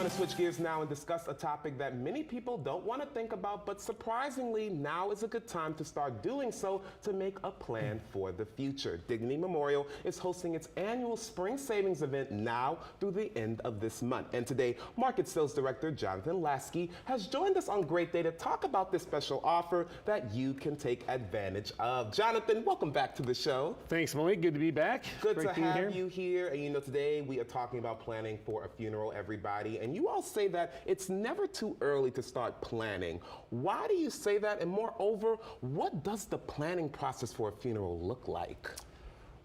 I want to switch gears now and discuss a topic that many people don't want to think about, but surprisingly, now is a good time to start doing so to make a plan for the future. Dignity Memorial is hosting its annual Spring Savings event now through the end of this month. And today, Market Sales Director Jonathan Lasky has joined us on Great Day to talk about this special offer that you can take advantage of. Jonathan, welcome back to the show. Thanks, Malik. Good to be back. Good to have you here. And you know, today we are talking about planning for a funeral, everybody. And you all say that it's never too early to start planning. Why do you say that? And moreover, what does the planning process for a funeral look like?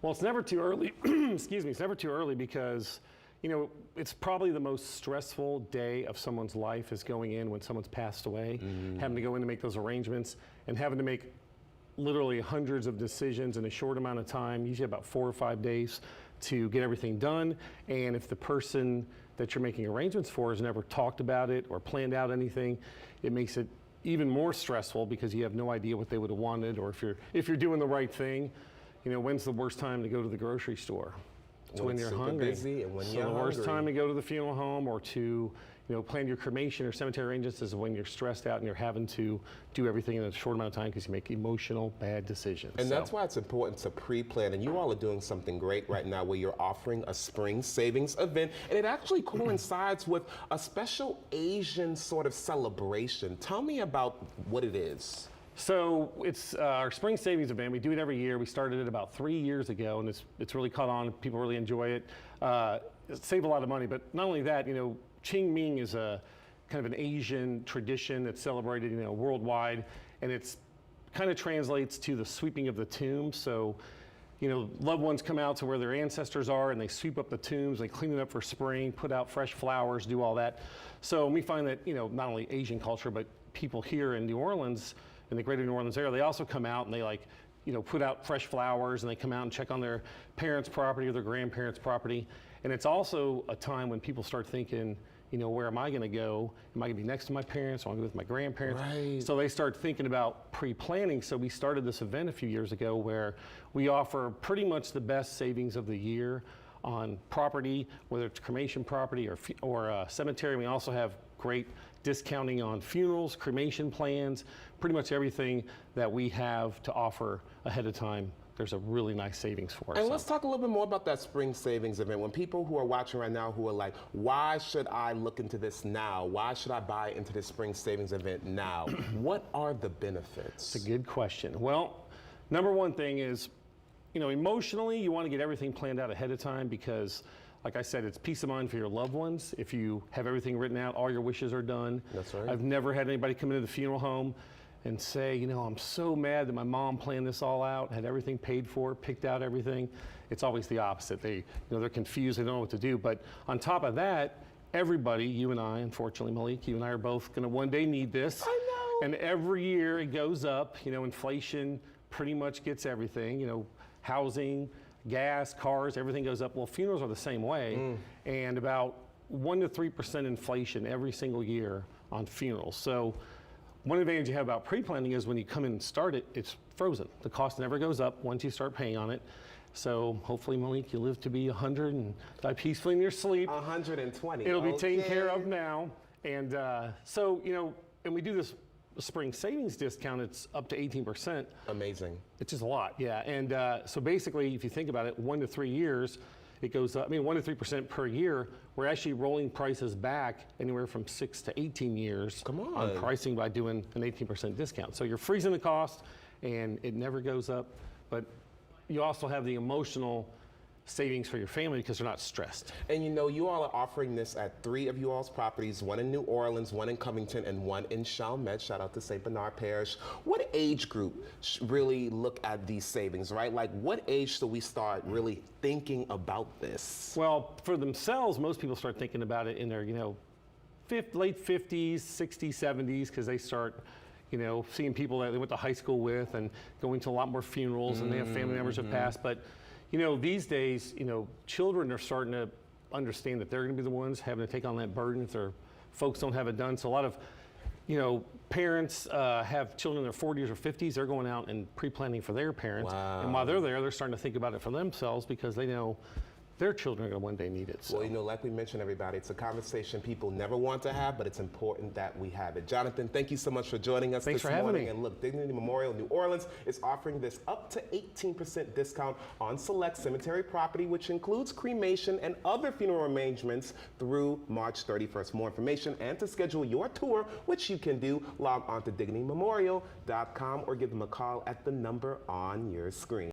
Well, it's never too early. Excuse me. It's never too early because, you know, it's probably the most stressful day of someone's life is going in when someone's passed away, having to go in to make those arrangements and having to make literally hundreds of decisions in a short amount of time, usually about 4 or 5 days to get everything done. And if the person that you're making arrangements for has never talked about it or planned out anything, it makes it even more stressful because you have no idea what they would have wanted, or if you're doing the right thing. You know, when's the worst time to go to the grocery store? It's when you're hungry. Busy and when you're the worst time to go to the funeral home or to, you know, plan your cremation or cemetery arrangements is when you're stressed out and you're having to do everything in a short amount of time because you make emotional, bad decisions. And that's why it's important to pre-plan. And you all are doing something great right now where you're offering a spring savings event. And it actually coincides with a special Asian sort of celebration. Tell me about what it is. So it's our spring savings event. We do it every year. We started it about 3 years ago, and it's really caught on. People really enjoy it. Save a lot of money, but not only that, you know, Qingming is a kind of an Asian tradition that's celebrated, you know, worldwide, and it's kind of translates to the sweeping of the tomb. So, you know, loved ones come out to where their ancestors are, and they sweep up the tombs, they clean it up for spring, put out fresh flowers, do all that. So we find that, you know, not only Asian culture, but people here in New Orleans, in the greater New Orleans area, they also come out and they, like, you know, put out fresh flowers, and they come out and check on their parents' property or their grandparents' property. And it's also a time when people start thinking, you know, where am I going to go? Am I going to be next to my parents? Am I going to be with my grandparents? Right. So they start thinking about pre-planning. So we started this event a few years ago where we offer pretty much the best savings of the year on property, whether it's cremation property or cemetery. We also have great discounting on funerals, cremation plans, pretty much everything that we have to offer ahead of time. There's a really nice savings for us. And let's talk a little bit more about that spring savings event. When people who are watching right now who are like, why should I look into this now? Why should I buy into this spring savings event now? What are the benefits? It's a good question. Well, number one thing is, you know, emotionally, you want to get everything planned out ahead of time because, like I said, it's peace of mind for your loved ones. If you have everything written out, all your wishes are done. That's right. I've never had anybody come into the funeral home and say, you know, I'm so mad that my mom planned this all out, had everything paid for, picked out everything. It's always the opposite. They, you know, they're confused, they don't know what to do. But on top of that, everybody, you and I, unfortunately, Malik, you and I are both going to one day need this. I know. And every year it goes up. You know, inflation pretty much gets everything. You know, housing, gas, cars, everything goes up. Well, funerals are the same way, and about 1 to 3% inflation every single year on funerals. So one advantage you have about pre-planning is when you come in and start it, it's frozen. The cost never goes up once you start paying on it. So hopefully, Malik, you live to be 100 and die peacefully in your sleep. 120. It'll be taken care of now. And so, you know, and we do this spring savings discount, it's up to 18%. Amazing. It's just a lot, yeah. And so basically, if you think about it, 1 to 3 years, it goes up, I mean, 1 to 3% per year. We're actually rolling prices back anywhere from 6 to 18 years on pricing by doing an 18% discount. So you're freezing the cost, and it never goes up. But you also have the emotional savings for your family because they're not stressed. And you know, you all are offering this at 3 of you all's properties, 1 in New Orleans, 1 in Covington, and 1 in Chalmette. Shout out to St. Bernard Parish. What age group really look at these savings, right? Like, what age should we start really thinking about this? Well, for themselves, most people start thinking about it in their, you know, late 50s, 60s, 70s, because they start, you know, seeing people that they went to high school with and going to a lot more funerals, and they have family members who passed. But you know, these days, you know, children are starting to understand that they're going to be the ones having to take on that burden if their folks don't have it done. So a lot of, you know, parents have children in their 40s or 50s. They're going out and pre-planning for their parents. Wow. And while they're there, they're starting to think about it for themselves because they know their children are going to one day need it. So. Well, you know, like we mentioned, everybody, it's a conversation people never want to have, but it's important that we have it. Jonathan, thank you so much for joining us Thanks this for having morning. me. And look, Dignity Memorial New Orleans is offering this up to 18% discount on select cemetery property, which includes cremation and other funeral arrangements through March 31st. More information and to schedule your tour, which you can do, log on to dignitymemorial.com or give them a call at the number on your screen.